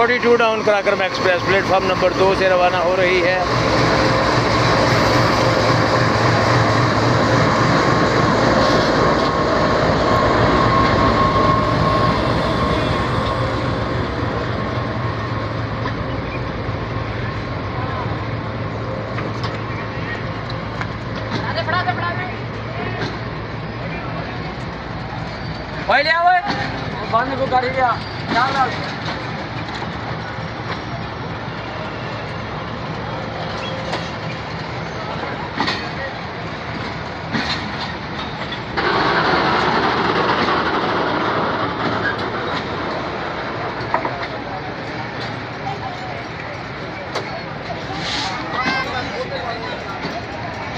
42 down Karakoram express platform number 2 से रवाना हो रही है। भाई ले आओ, बांध को गाड़ी लिया,